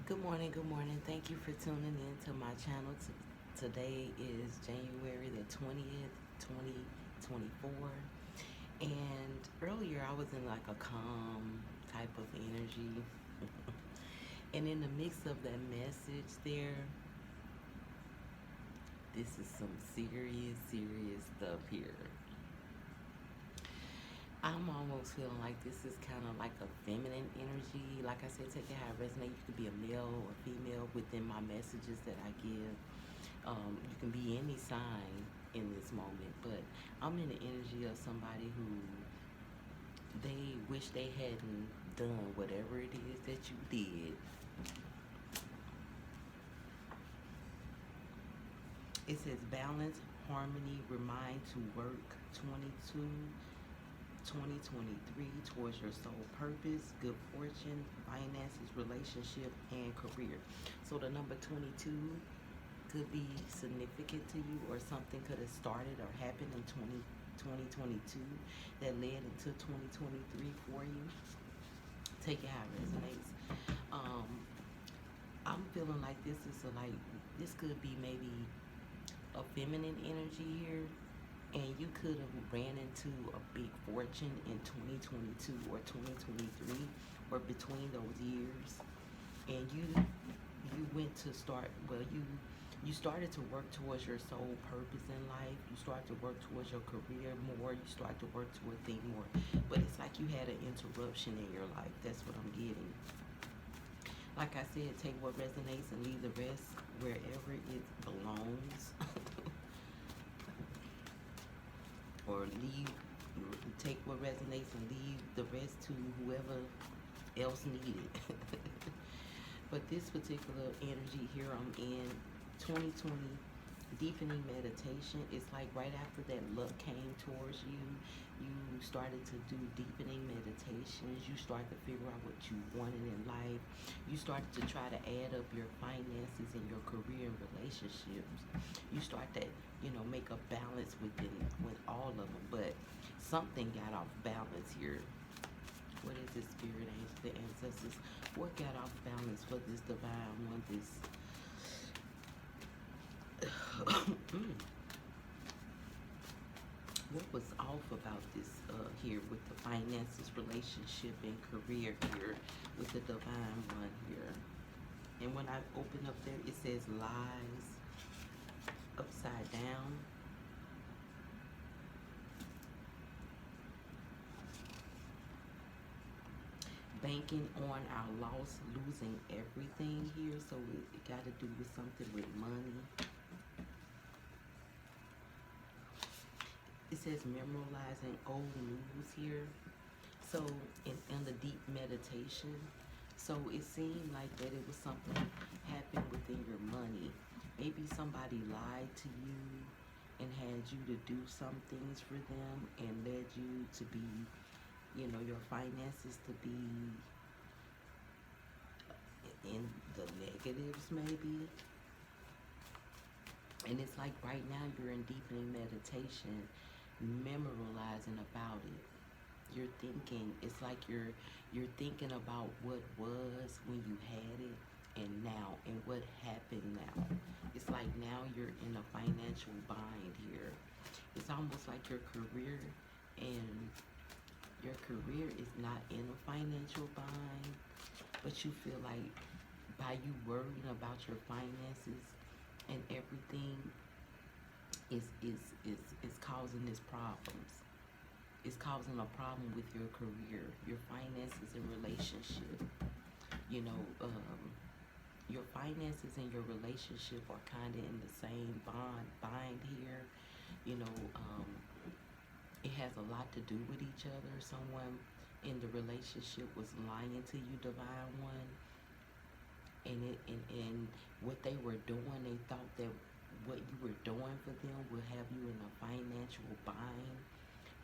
Good morning, good morning. Thank you for tuning in to my channel. Today is January the 20th, 2024. And earlier I was in like a calm type of energy. And in the mix of that message there, this is some serious stuff here. I'm almost feeling like this is kind of like a feminine energy. Like I said, take it how it resonates. You could be a male or female within my messages that I give. You can be any sign in this moment, but I'm in the energy of somebody who they wish they hadn't done whatever it is that you did. It says balance, harmony, remind to work 2023 towards your soul purpose, good fortune, finances, relationship, and career. So the number 22 could be significant to you, or something could have started or happened in 2022 that led into 2023 for you. Take it how it resonates. I'm feeling like this could be maybe a feminine energy here, and you could have ran into a big fortune in 2022 or 2023 or between those years, and you went to start, well, you started to work towards your soul purpose in life. You started to work towards your career more. You started to work toward things more. But it's like you had an interruption in your life. That's what I'm getting. Like I said, take what resonates and leave the rest wherever it belongs. Or take what resonates and leave the rest to whoever else needed. But this particular energy here I'm in, 2020, deepening meditation. It's like right after that luck came towards you, you started to do deepening meditations. You started to figure out what you wanted in life. You started to try to add up your finances and your career and relationships. You start to, make a balance with all of them. But something got off balance here. What is this, spirit angel, the ancestors? What got off balance for this divine one? This what was off about this here with the finances, relationship, and career here with the divine one here? And when I open up there, it says lies upside down. Banking on our loss, losing everything here. So it got to do with something with money. It says memorizing old news here. So in the deep meditation, so it seemed like that it was something happened within your money. Maybe somebody lied to you and had you to do some things for them and led you to be, your finances to be in the negatives maybe. And it's like right now you're in deepening meditation, memorizing about it. You're thinking, it's like you're thinking about what was when you had it and now, and what happened now. It's like now you're in a financial bind here. It's almost like your career is not in a financial bind, but you feel like by you worrying about your finances and everything is causing this problems. It's causing a problem with your career, your finances, and relationship. Your finances and your relationship are kind of in the same bind here. It has a lot to do with each other. Someone in the relationship was lying to you, divine one, and what they were doing, they thought that what you were doing for them would have you in a financial bind,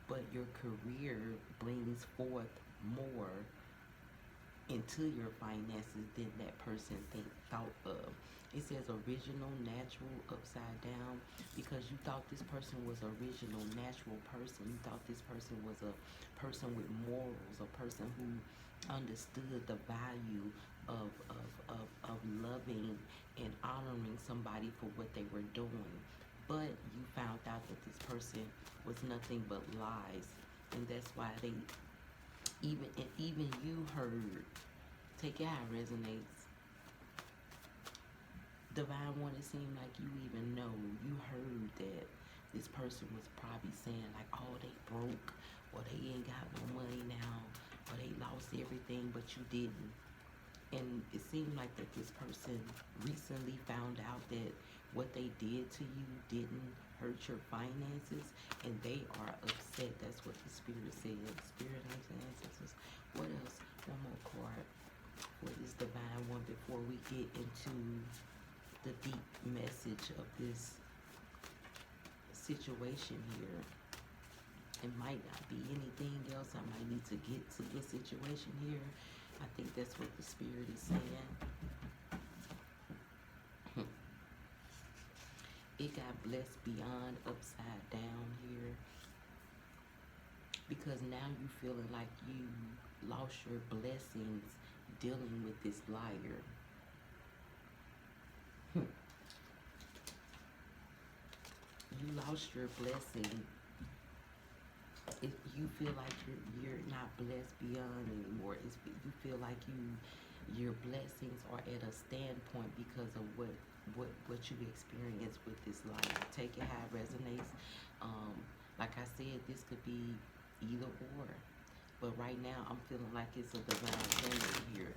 but your career brings forth more into your finances than that person thought of. It says original, natural, upside down, because you thought this person was original, natural person. You thought this person was a person with morals, a person who understood the value of criticizing somebody for what they were doing, but you found out that this person was nothing but lies, and that's why they even you heard. Take it how it resonates. Divine One, it seemed like you even know, you heard that this person was probably saying like, oh, they broke, or they ain't got no money now, or they lost everything, but you didn't. And it seemed like that this person recently found out that what they did to you didn't hurt your finances, and they are upset. That's what the Spirit said. Spirit, ancestors. What else? One more card for this Divine One before we get into the deep message of this situation here. It might not be anything else. I might need to get to the situation here. I think that's what the Spirit is saying. It got blessed beyond upside down here. Because now you feeling like you lost your blessings dealing with this liar. You lost your blessing. If you feel like you're not blessed beyond anymore, you feel like your blessings are at a standpoint because of what you experienced with this life. Take it how it resonates. Like I said, this could be either or, but right now I'm feeling like it's a divine feminine here.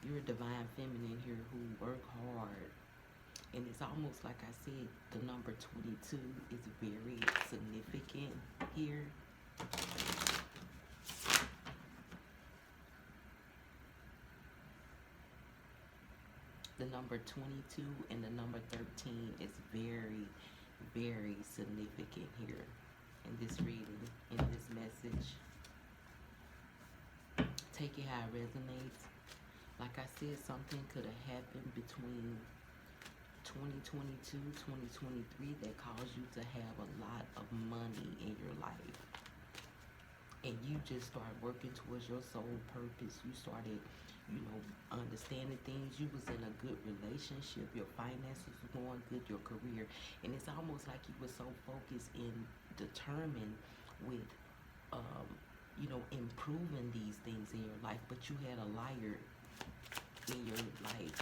You're a divine feminine here who work hard. And it's almost like I said, the number 22 is very significant here. The number 22 and the number 13 is very, very significant here in this reading, in this message. Take it how it resonates. Like I said, something could have happened between 2022, 2023 that caused you to have a lot of money in your life. And you just started working towards your soul purpose. You started, understanding things. You was in a good relationship. Your finances were going good, your career. And it's almost like you were so focused and determined with, improving these things in your life. But you had a liar in your life.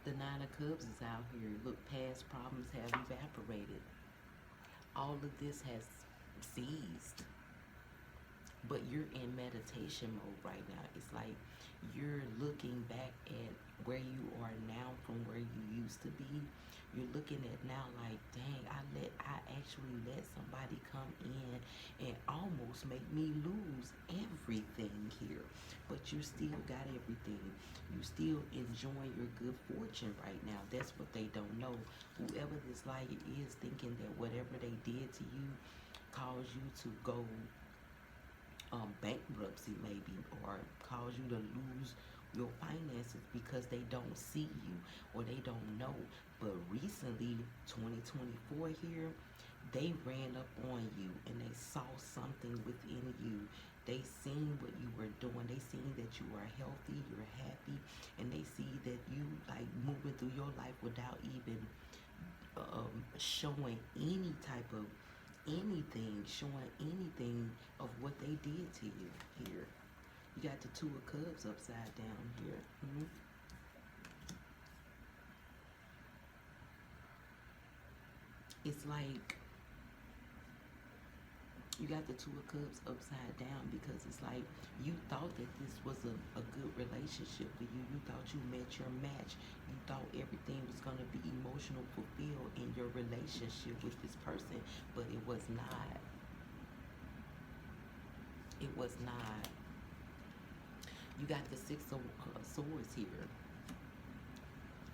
The Nine of Cups is out here. Look, past problems have evaporated. All of this has ceased. But you're in meditation mode right now. It's like you're looking back at where you are now from where you used to be. You're looking at now like, dang, I actually let somebody come in and almost make me lose everything here. But you still got everything. You still enjoying your good fortune right now. That's what they don't know. Whoever this liar is thinking that whatever they did to you caused you to go bankruptcy maybe, or cause you to lose your finances because they don't see you or they don't know. But recently, 2024 here, they ran up on you and they saw something within you. They seen what you were doing. They seen that you are healthy, you're happy, and they see that you like moving through your life without even showing any type of showing anything of what they did to you here. You got the Two of Cups upside down here. It's like you got the Two of Cups upside down because it's like you thought that this was a good relationship for you. You thought you met your match. You thought everything was going to be emotional fulfilled in your relationship with this person, but it was not. It was not. You got the Six of Swords here.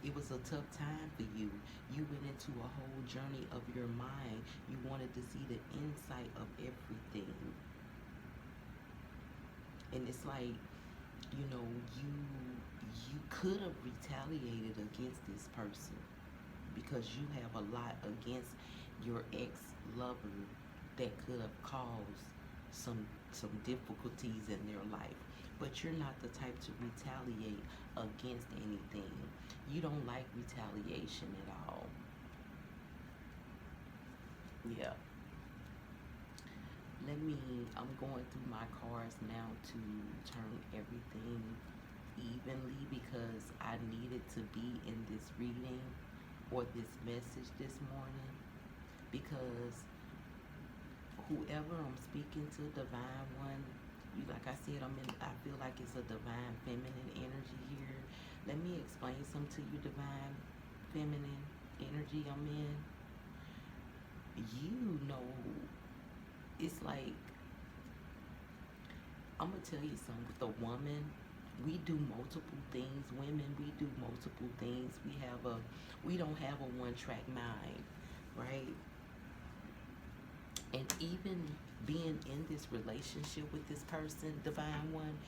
It was a tough time for you. You went into a whole journey of your mind. You wanted to see the insight of everything. And it's like, you could have retaliated against this person because you have a lot against your ex-lover that could have caused some some difficulties in their life, but you're not the type to retaliate against anything. You don't like retaliation at all. Yeah. I'm going through my cards now to turn everything evenly because I needed to be in this reading or this message this morning, because whoever I'm speaking to, divine one, you, like I said, I feel like it's a divine feminine energy here. Let me explain some to you, divine feminine energy I'm in. You know, it's like, I'm gonna tell you something. With a woman, we do multiple things. Women, we do multiple things. We don't have a one-track mind, right? And even being in this relationship with this person, divine one,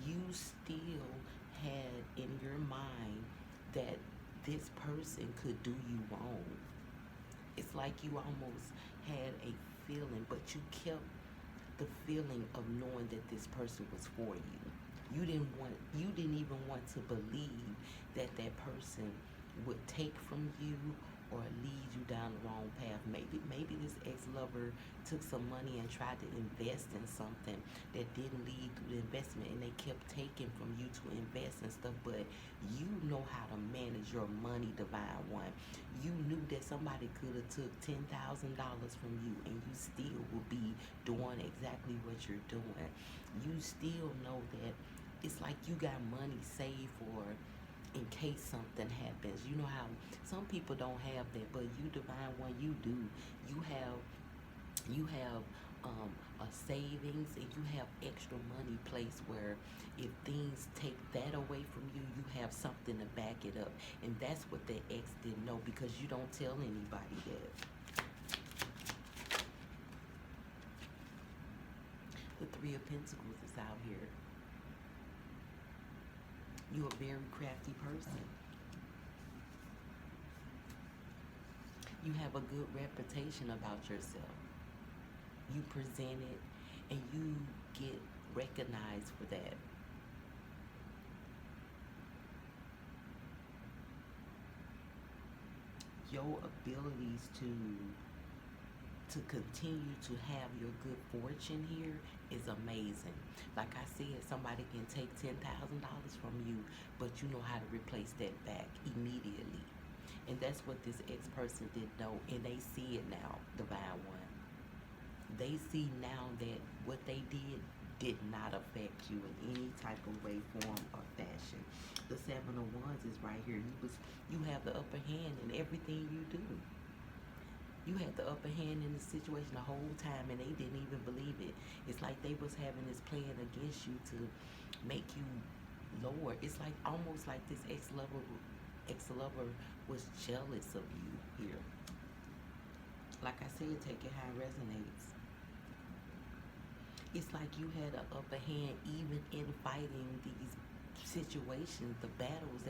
you still had in your mind that this person could do you wrong. It's like you almost had a feeling, but you kept the feeling of knowing that this person was for you. You didn't even want to believe that that person would take from you or lead you down the wrong path. Maybe this ex-lover took some money and tried to invest in something that didn't lead to the investment, and they kept taking from you to invest in stuff. But you know how to manage your money, divine one. You knew that somebody could have took $10,000 from you, and you still would be doing exactly what you're doing. You still know that it's like you got money saved for in case something happens. You know how some people don't have that, but you, divine one, you do. You have a savings, and you have extra money placed where if things take that away from you, you have something to back it up. And that's what the ex didn't know, because you don't tell anybody that. The Three of Pentacles is out here. You're a very crafty person. You have a good reputation about yourself. You present it, and you get recognized for that. Your abilities to continue to have your good fortune here is amazing. Like I said, somebody can take $10,000 from you, but you know how to replace that back immediately. And that's what this ex-person didn't know, and they see it now, divine one. They see now that what they did not affect you in any type of way, form, or fashion. The Seven of Wands is right here. You have the upper hand in everything you do. You had the upper hand in the situation the whole time, and they didn't even believe it. It's like they was having this plan against you to make you lower. It's like almost like this ex-lover was jealous of you here. Like I said, take it how it resonates. It's like you had an upper hand even in fighting these situations, the battles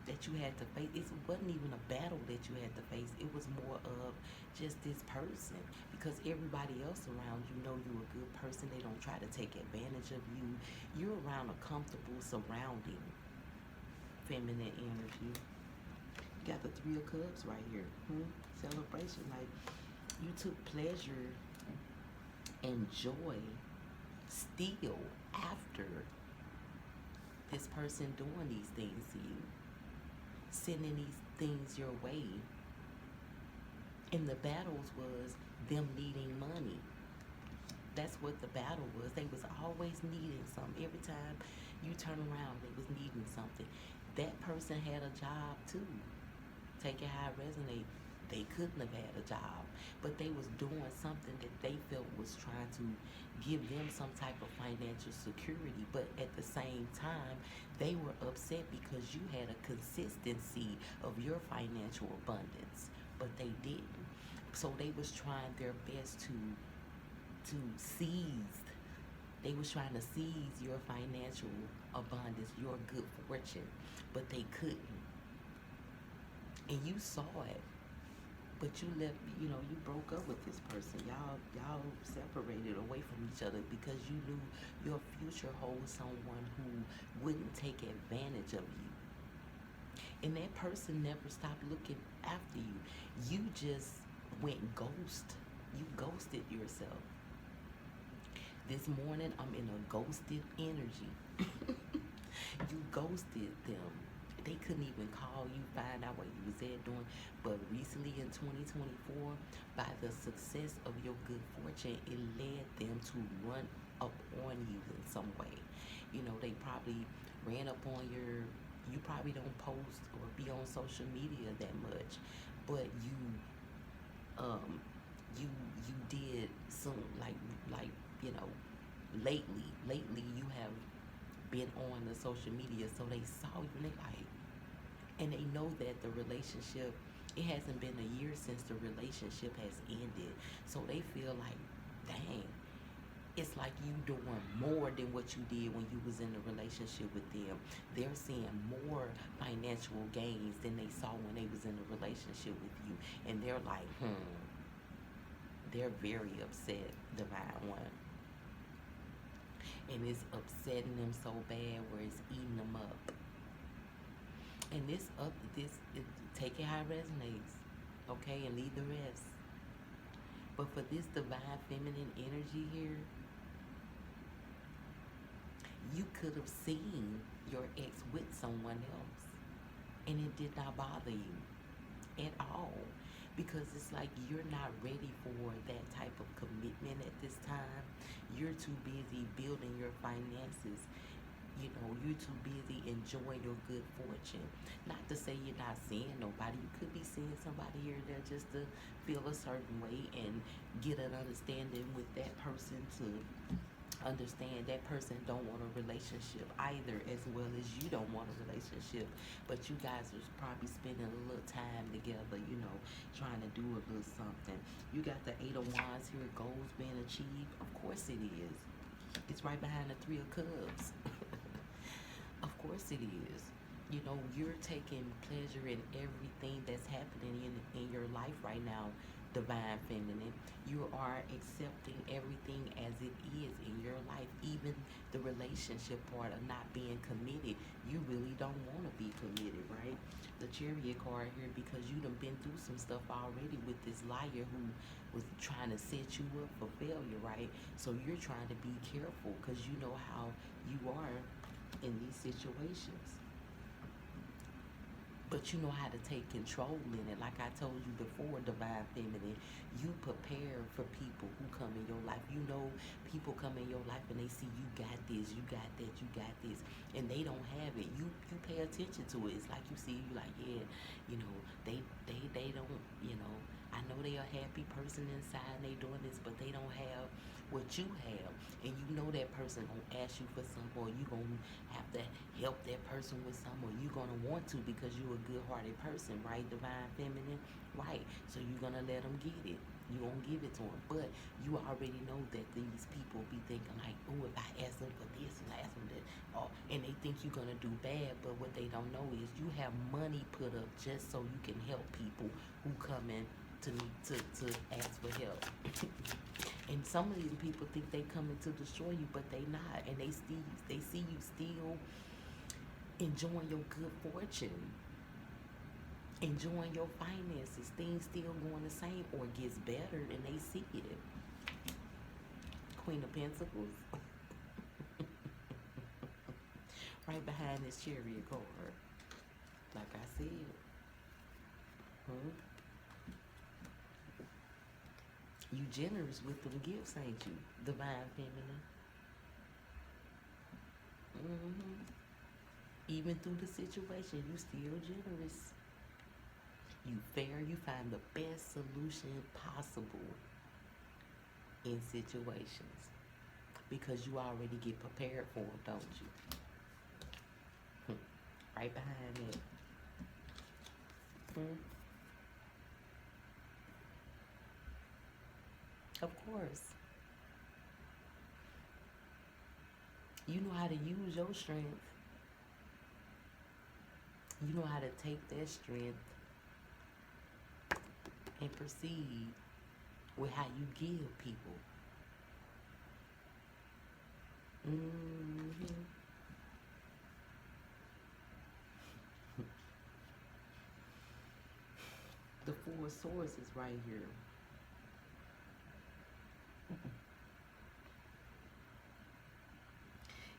that you had to face. It wasn't even a battle that you had to face. It was more of just this person, because everybody else around you know you're a good person. They don't try to take advantage of you. You're around a comfortable surrounding, feminine energy. You got the Three of Cups right here. Celebration. Like, you took pleasure and joy still after this person doing these things to you, sending these things your way. And the battles was them needing money. That's what the battle was. They was always needing something. Every time you turn around, they was needing something. That person had a job too. Take it how it resonates. They couldn't have had a job, but they was doing something that they felt was trying to give them some type of financial security. But at the same time, they were upset because you had a consistency of your financial abundance, but they didn't. So they was trying their best to seize. They was trying to seize your financial abundance, your good fortune, but they couldn't. And you saw it. but you left, you know, you broke up with this person. Y'all separated away from each other because you knew your future holds someone who wouldn't take advantage of you. And that person never stopped looking after you. You just went ghost. You ghosted yourself. This morning I'm in a ghosted energy. You ghosted them. They couldn't even call you, find out what you was there doing. But recently in 2024, by the success of your good fortune, it led them to run up on you in some way. You know, they probably ran up on you probably don't post or be on social media that much, but um, you did some, like, you know, lately you have been on the social media, so they saw you and they like, and they know that the relationship, it hasn't been a year since the relationship has ended, so they feel like, dang, it's like you doing more than what you did when you was in a relationship with them. They're seeing more financial gains than they saw when they was in a relationship with you, and they're like, they're very upset, Divine One. And it's upsetting them so bad where it's eating them up. And take it how it resonates, okay, and leave the rest. But for this divine feminine energy here, you could have seen your ex with someone else, and it did not bother you at all, because it's like you're not ready for that type of commitment at this time. You're too busy building your finances. You know, you're too busy enjoying your good fortune. Not to say you're not seeing nobody. You could be seeing somebody here there just to feel a certain way and get an understanding with that person, to understand that person don't want a relationship either, as well as you don't want a relationship, but you guys are probably spending a little time together, you know, trying to do a little something. You got the Eight of Wands here, goals being achieved. Of course it is. It's right behind the Three of Cups. Of course it is. You know, you're taking pleasure in everything that's happening in your life right now, Divine Feminine. You are accepting everything as it is in your life, even the relationship part of not being committed. You really don't want to be committed, right? The Chariot card here, because you done been through some stuff already with this liar who was trying to set you up for failure, right? So you're trying to be careful because you know how you are in these situations, but you know how to take control in it. Like I told you before, Divine Feminine, you prepare for people who come in your life. You know, people come in your life and they see you got this, you got that, you got this, and they don't have it. You pay attention to it. It's like you see, you like, yeah, you know, they don't, you know, I know they are a happy person inside and they doing this, but they don't have what you have. And you know that person gonna ask you for something, or you gonna have to help that person with something, or you gonna want to because you're a good-hearted person, right, Divine Feminine? Right. So you're gonna let them get it. You gonna give it to them. But you already know that these people be thinking like, oh, if I ask them for this and I ask them that, oh, and they think you're gonna do bad. But what they don't know is you have money put up just so you can help people who come in to ask for help. And some of these people think they coming to destroy you, but they not. And they see you still enjoying your good fortune, enjoying your finances, things still going the same or gets better, and they see it. Queen of Pentacles. Right behind this Chariot card. Like I said. You generous with them gifts, ain't you? Divine Feminine. Even through the situation, you still generous. You fair. You find the best solution possible in situations because you already get prepared for them, don't you? Right behind it. Of course. You know how to use your strength. You know how to take that strength and proceed with how you give people. Mm-hmm. The Four of Swords is right here.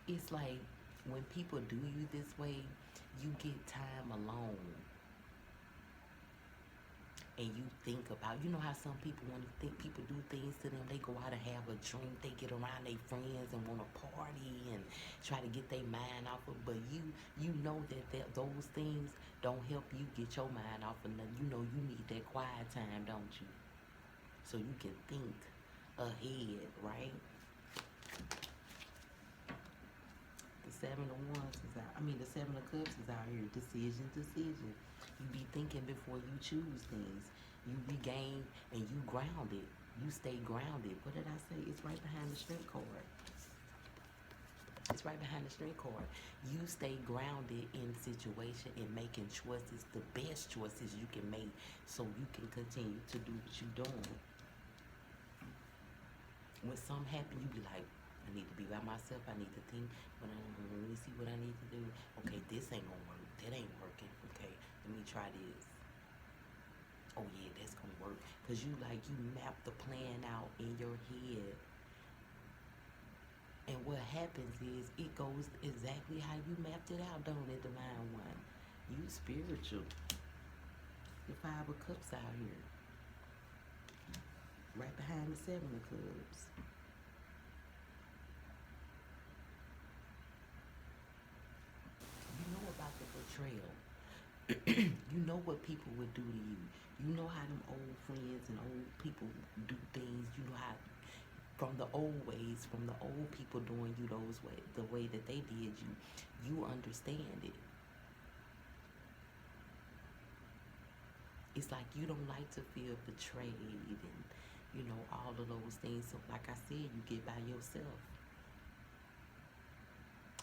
It's like when people do you this way, you get time alone. And you think about, you know how some people, when you think people do things to them, they go out and have a drink, they get around their friends and want to party and try to get their mind off of, but you know that those things don't help you get your mind off of nothing. You know you need that quiet time, don't you? So you can think ahead, right? The Seven of Wands is out. I mean, the Seven of Cups is out here. Decision, decision. You be thinking before you choose things. You regain and you grounded. You stay grounded. What did I say? It's right behind the Strength card. It's right behind the Strength card. You stay grounded in situation and making choices, the best choices you can make, so you can continue to do what you're doing. When something happens, you be like, I need to be by myself. I need to think. But let me see what I need to do. Okay, this ain't gonna work. That ain't working. Okay, let me try this. Oh yeah, that's gonna work. Cause you map the plan out in your head. And what happens is it goes exactly how you mapped it out, don't it, Divine One? You spiritual. The Five of Cups out here. Right behind the Seven of Clubs. You know about the betrayal. You know what people would do to you. You know how them old friends and old people do things. You know how from the old ways, from the old people doing you those way, the way that they did you. You understand it. It's like you don't like to feel betrayed and all of those things. So like I said, you get by yourself.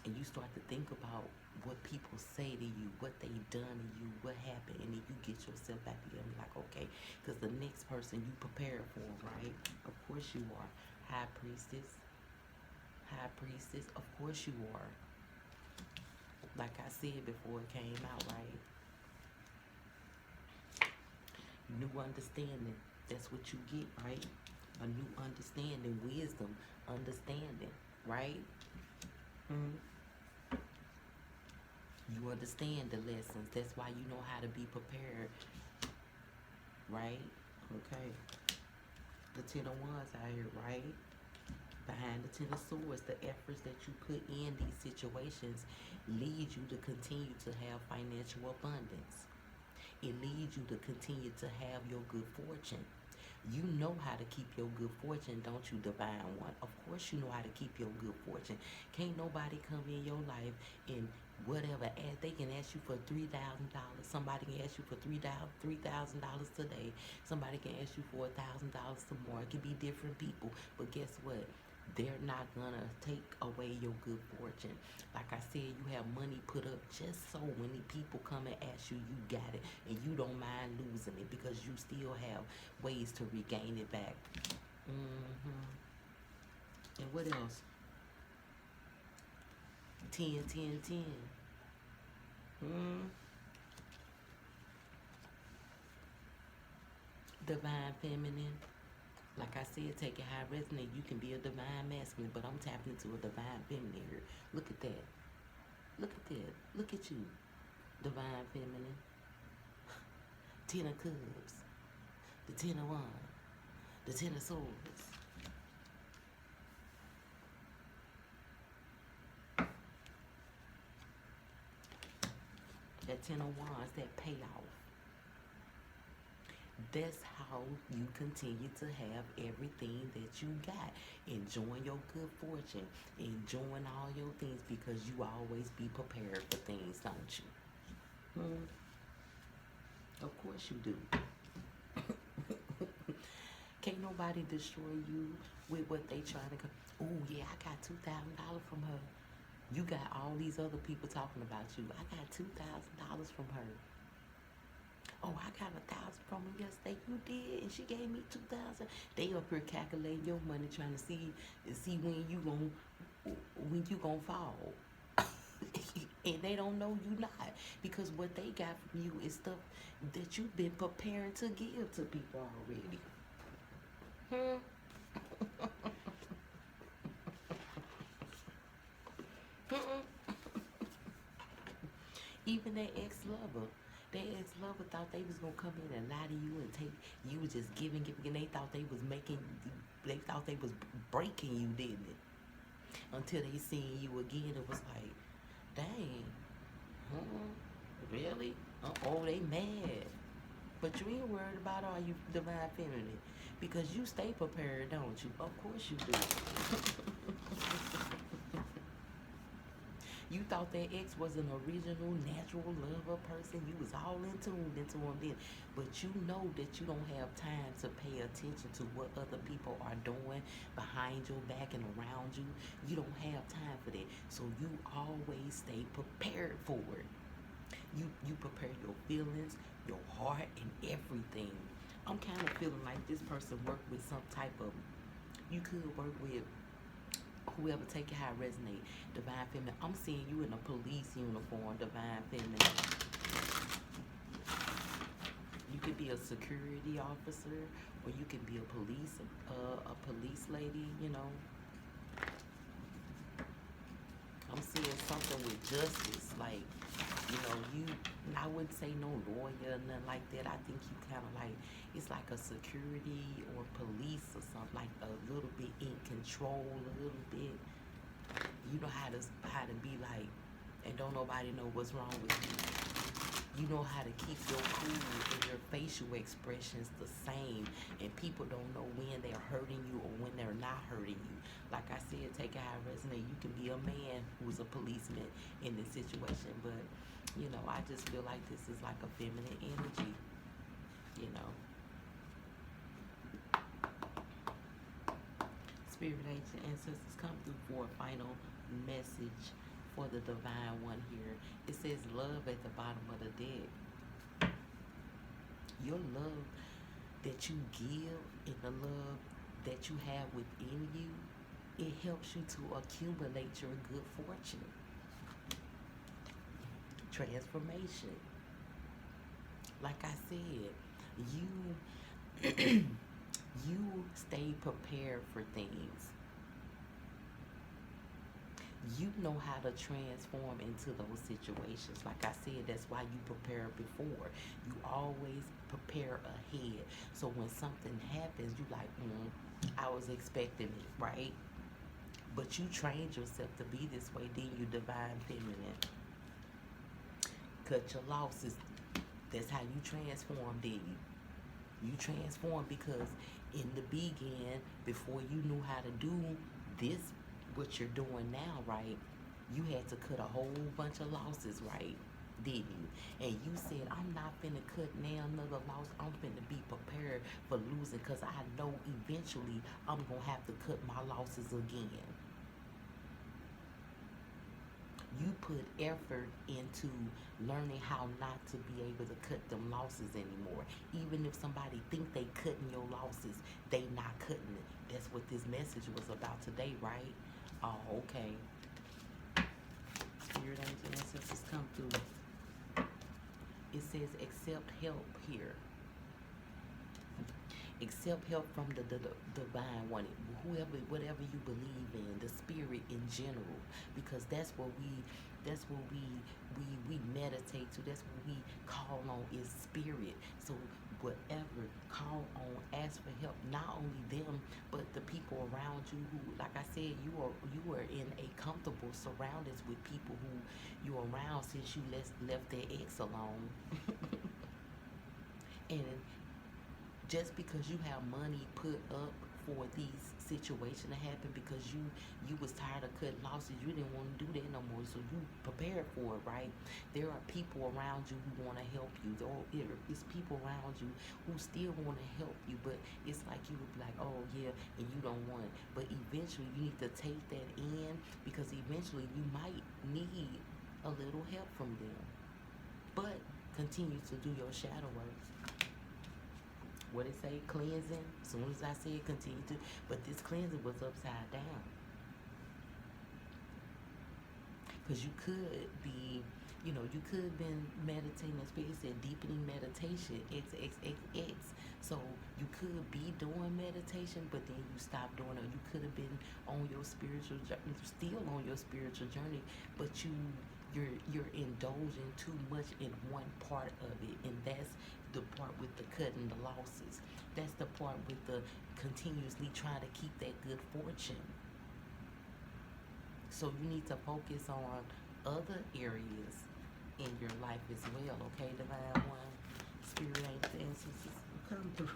And you start to think about what people say to you, what they done to you, what happened, and then you get yourself back together and be like, okay, because the next person you prepare for, right? Of course you are. High Priestess. High Priestess, of course you are. Like I said before it came out, right? New understanding. That's what you get, right? A new understanding, wisdom, understanding, right? Mm-hmm. You understand the lessons. That's why you know how to be prepared. Right? Okay. The Ten of Wands out here, right? Behind the Ten of Swords, the efforts that you put in these situations lead you to continue to have financial abundance. It leads you to continue to have your good fortune. You know how to keep your good fortune, don't you, Divine One? Of course you know how to keep your good fortune. Can't nobody come in your life and whatever, they can ask you for $3,000. Somebody can ask you for $3,000 today. Somebody can ask you for $1,000 tomorrow. It can be different people. But guess what? They're not gonna take away your good fortune. Like I said, you have money put up just so when the people come and ask you, you got it, and you don't mind losing it because you still have ways to regain it back. And what else? 10, 10, 10. Divine Feminine. Like I said, take it how it resonate. You can be a divine masculine, but I'm tapping into a divine feminine here. Look at that. Look at that. Look at you. Divine feminine. Ten of Cups. The Ten of Wands. The Ten of Swords. That Ten of Wands, that payoff. That's how you continue to have everything that you got. Enjoying your good fortune. Enjoying all your things because you always be prepared for things, don't you? Of course you do. Can't nobody destroy you with what they trying to... Oh, yeah, I got $2,000 from her. You got all these other people talking about you. I got $2,000 from her. Oh, I got 1,000 from her yesterday. You did, and she gave me 2,000. They up here calculating your money, trying to see when you gonna fall. And they don't know you not, because what they got from you is stuff that you've been preparing to give to people already. Hmm. Even their ex-lover thought they was gonna come in and lie to you and take you was just giving, and they thought they thought they was breaking you, didn't it? Until they seen you again, it was like, dang, really? Oh, they mad. But you ain't worried about all you divine feminine, because you stay prepared, don't you? Of course you do. You thought that ex was an original, natural lover person. You was all into him then. But you know that you don't have time to pay attention to what other people are doing behind your back and around you. You don't have time for that. So you always stay prepared for it. You prepare your feelings, your heart, and everything. I'm kind of feeling like this person worked with some type of, you could work with whoever, take it how it resonate. Divine feminine. I'm seeing you in a police uniform, divine feminine. You could be a security officer, or you can be a police lady, you know. I'm seeing something with justice, like, you know, I wouldn't say no lawyer, nothing like that. I think you kind of like, it's like a security or police or something, like a little bit in control, a little bit. You know how to be like, and don't nobody know what's wrong with you. You know how to keep your cool and your facial expressions the same, and people don't know when they're hurting you or when they're not hurting you. Like I said, take it how it resonate. You can be a man who's a policeman in this situation, but you know, I just feel like this is like a feminine energy, you know. Spirit agent ancestors, come through for a final message for the divine one here. It says love at the bottom of the deck. Your love that you give and the love that you have within you, it helps you to accumulate your good fortune. Transformation. Like I said, you you stay prepared for things. You know how to transform into those situations. Like I said, that's why you prepare before. You always prepare ahead. So when something happens, you like, I was expecting it, right? But you trained yourself to be this way, then you divine feminine. Cut your losses. That's how you transform, didn't you? You transform because in the beginning, before you knew how to do this, what you're doing now, right? You had to cut a whole bunch of losses, right? Didn't you? And you said, I'm not finna cut now another loss. I'm finna be prepared for losing, because I know eventually I'm gonna have to cut my losses again. You put effort into learning how not to be able to cut them losses anymore. Even if somebody think they cutting your losses, they not cutting it. That's what this message was about today, right? Oh, okay. Spirit angel ancestors, come through. It says accept help here. Accept help from the divine one, whoever, whatever you believe in, the spirit in general, because that's what we meditate to. That's what we call on, is spirit. So whatever, call on, ask for help. Not only them, but the people around you who, like I said, you are in a comfortable surroundings with people who you're around since you left their ex alone. And just because you have money put up for these situations to happen, because you was tired of cutting losses, you didn't want to do that no more, so you prepared for it, right? There are people around you who want to help you. It's people around you who still want to help you, but it's like you would be like, oh yeah, and you don't want it. But eventually you need to take that in, because eventually you might need a little help from them. But continue to do your shadow work. What it say? Cleansing. As soon as I said continue to, but this cleansing was upside down. Because you could be, you could have been meditating, as Spirit said, deepening meditation, XXXX. So you could be doing meditation, but then you stopped doing it. You could have been on your spiritual journey, still on your spiritual journey, but you're indulging too much in one part of it, and that's the part with the cutting the losses. That's the part with the continuously trying to keep that good fortune. So you need to focus on other areas in your life as well, okay, Divine One? Spirit ain't the ancestors come through.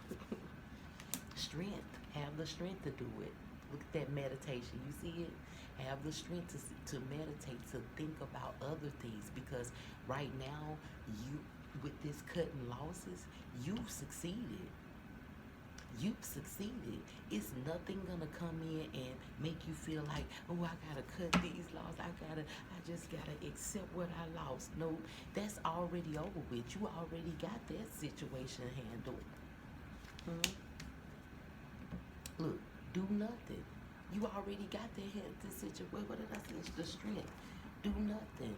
Strength. Have the strength to do it. Look at that meditation. You see it? Have the strength to meditate, to think about other things, because right now, you, with this cutting losses, you've succeeded. You've succeeded. It's nothing gonna come in and make you feel like, oh, I gotta cut these losses. I just gotta accept what I lost. No, that's already over with. You already got that situation handled. Look, do nothing. You already got this situation. What did I say? It's the strength. Do nothing.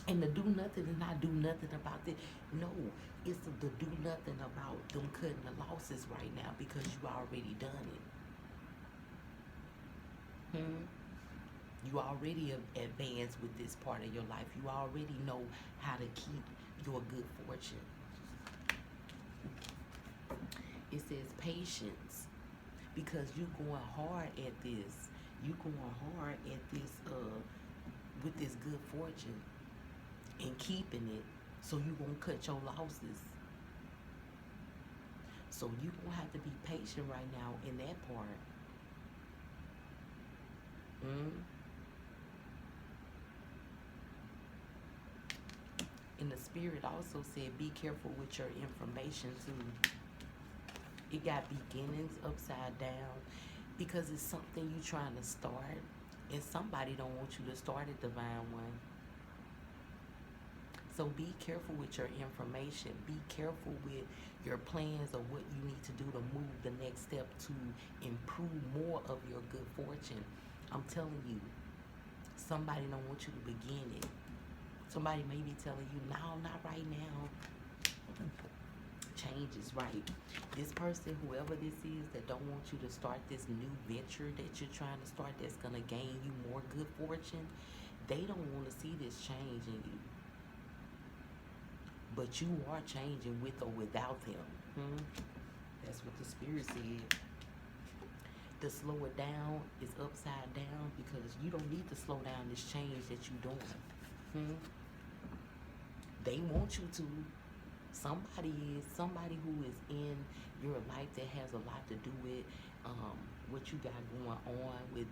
And the do nothing is not do nothing about it. No, it's the do nothing about them cutting the losses right now, because you already done it. You already advanced with this part of your life. You already know how to keep your good fortune. It says patience, because you going hard at this. You going hard at this with this good fortune and keeping it, so you won't cut your losses. So you gonna have to be patient right now in that part. And the Spirit also said, be careful with your information too. It got beginnings upside down, because it's something you trying to start, and somebody don't want you to start it, Divine One. So be careful with your information. Be careful with your plans of what you need to do to move the next step to improve more of your good fortune. I'm telling you, somebody don't want you to begin it. Somebody may be telling you, no, not right now. Change is right. This person, whoever this is, that don't want you to start this new venture that you're trying to start that's going to gain you more good fortune, they don't want to see this change in you. But you are changing with or without them. That's what the Spirit said. To slow it down is upside down, because you don't need to slow down this change that you're doing. They want you to. Somebody who is in your life that has a lot to do with what you got going on with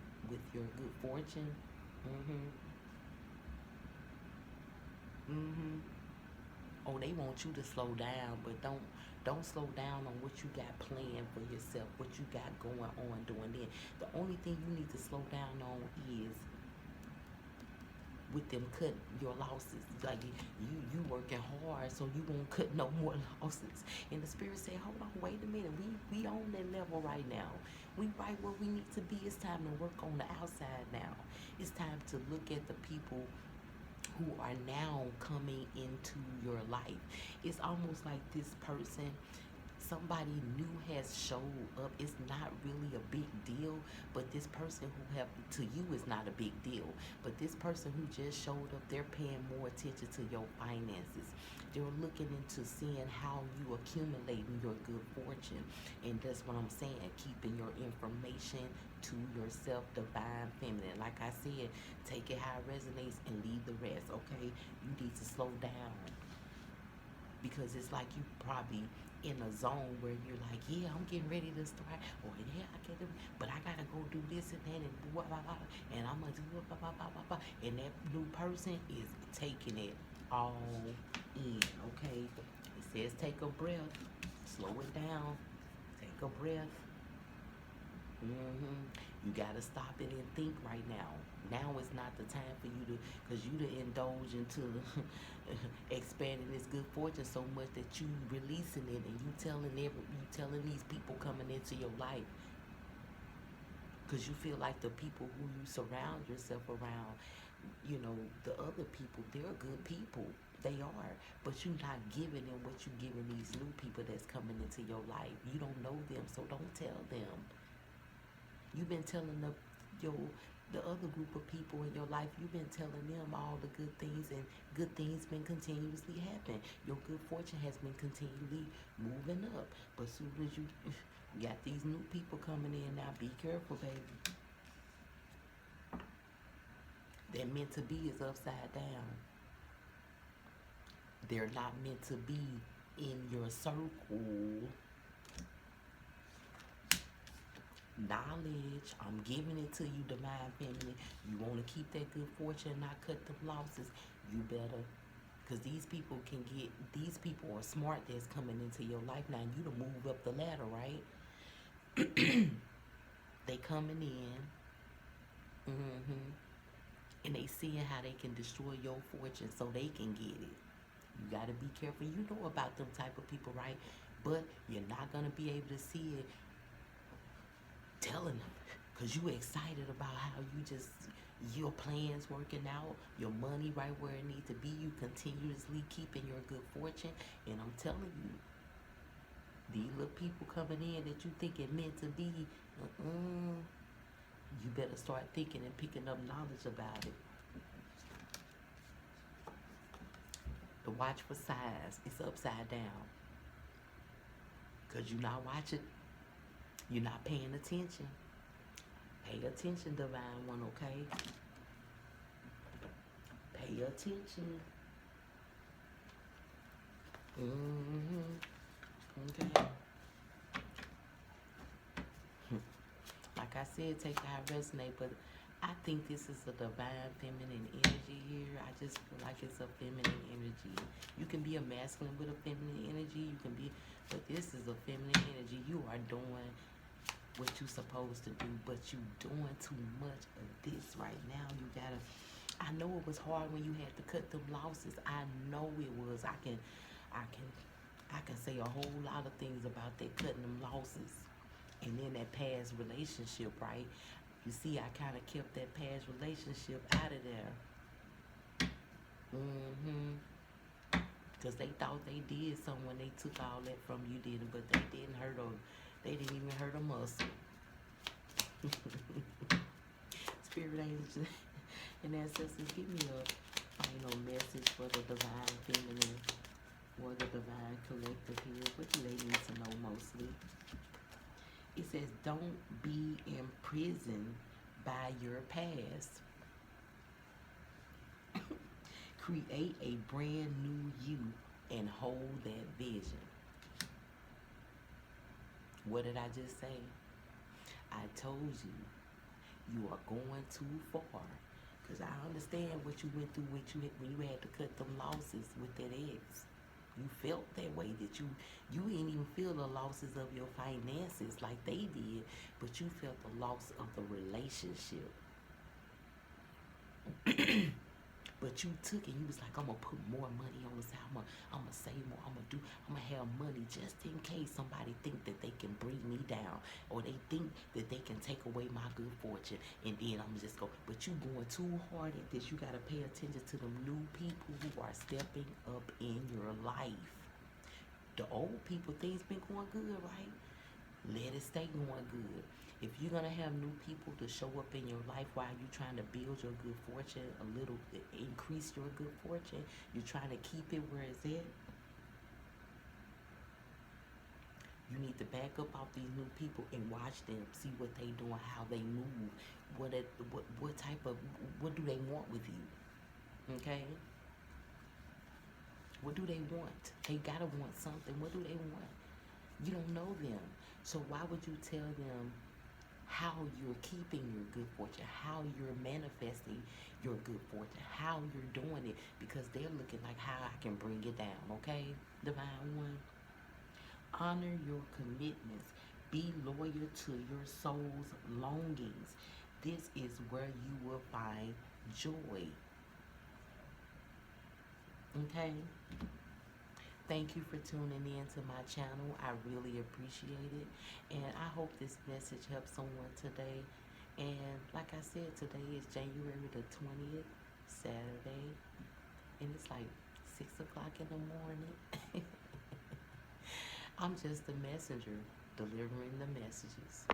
your good fortune. Oh, they want you to slow down, but don't slow down on what you got planned for yourself, what you got going on doing then. The only thing you need to slow down on is with them cut your losses. Like you working hard, so you won't cut no more losses. And the Spirit said, hold on, wait a minute. We on that level right now. We right where we need to be. It's time to work on the outside now. It's time to look at the people who are now coming into your life. It's almost like this person, somebody new has showed up. It's not really a big deal, but this person who have to you is not a big deal. But this person who just showed up, they're paying more attention to your finances. They're looking into seeing how you accumulating your good fortune. And that's what I'm saying, keeping your information to yourself, Divine Feminine. Like I said, take it how it resonates and leave the rest, okay? You need to slow down, because it's like you probably in a zone where you're like, yeah, I'm getting ready to start, or yeah, I can do, but I gotta go do this and that, and blah, blah, blah, and I'm gonna do blah, blah, blah, blah, blah, and that new person is taking it all in, okay? It says take a breath, slow it down, take a breath. You got to stop it and think right now. Now is not the time for you to, because you to indulge into expanding this good fortune so much that you releasing it, and you telling these people coming into your life, because you feel like the people who you surround yourself around, you know, the other people, they're good people. They are. But you're not giving them what you're giving these new people that's coming into your life. You don't know them, so don't tell them. You've been telling the other group of people in your life, you've been telling them all the good things, and good things been continuously happening. Your good fortune has been continually moving up. But as soon as you got these new people coming in now, be careful, baby. That meant to be is upside down. They're not meant to be in your circle. Knowledge, I'm giving it to you, divine feminine. You want to keep that good fortune and not cut them losses, you better, because these people are smart that's coming into your life now. You to move up the ladder, right? They coming in, and they seeing how they can destroy your fortune so they can get it. You got to be careful. You know about them type of people, right? But you're not going to be able to see it telling them, because you excited about how your plans working out, your money right where it needs to be, you continuously keeping your good fortune. And I'm telling you, these little people coming in that you think it meant to be, you better start thinking and picking up knowledge about it. The watch for size, it's upside down, because you're not watching. You're not paying attention. Pay attention, divine one, okay? Pay attention. Okay. Like I said, take how it resonate, but I think this is a divine feminine energy here. I just feel like it's a feminine energy. You can be a masculine with a feminine energy. You can be, but this is a feminine energy. You are doing what you're supposed to do, but you doing too much of this right now. You gotta, I know it was hard when you had to cut them losses. I know it was. I can say a whole lot of things about that, cutting them losses. And then that past relationship, right? You see, I kind of kept that past relationship out of there. Because they thought they did something when they took all that from you, didn't, but they didn't hurt them. They didn't even hurt a muscle. Spirit angels and ancestors, give me a final message for the divine feminine or the divine collective here. What do they need to know mostly? It says, don't be imprisoned by your past. Create a brand new you and hold that vision. What did I just say? I told you, you are going too far. Because I understand what you went through when you had to cut them losses with that ex. You felt that way, that you didn't even feel the losses of your finances like they did, but you felt the loss of the relationship. But you took it, you was like, I'm going to put more money on the side, I'm going to save more, I'm going to have money just in case somebody think that they can bring me down, or they think that they can take away my good fortune, and then I'm just go. But you going too hard at this. You got to pay attention to the new people who are stepping up in your life. The old people, things been going good, right? Let it stay going good. If you're going to have new people to show up in your life while you're trying to build your good fortune a little, increase your good fortune, you're trying to keep it where it's at, you need to back up off these new people and watch them, see what they doing, how they move, what do they want with you, okay? What do they want? They gotta want something. What do they want? You don't know them. So why would you tell them how you're keeping your good fortune, how you're manifesting your good fortune, how you're doing it? Because they're looking like how I can bring it down, okay? Divine One. Honor your commitments. Be loyal to your soul's longings. This is where you will find joy. Okay? Thank you for tuning in to my channel. I really appreciate it. And I hope this message helps someone today. And like I said, today is January the 20th, Saturday. And it's like 6 o'clock in the morning. I'm just a messenger delivering the messages.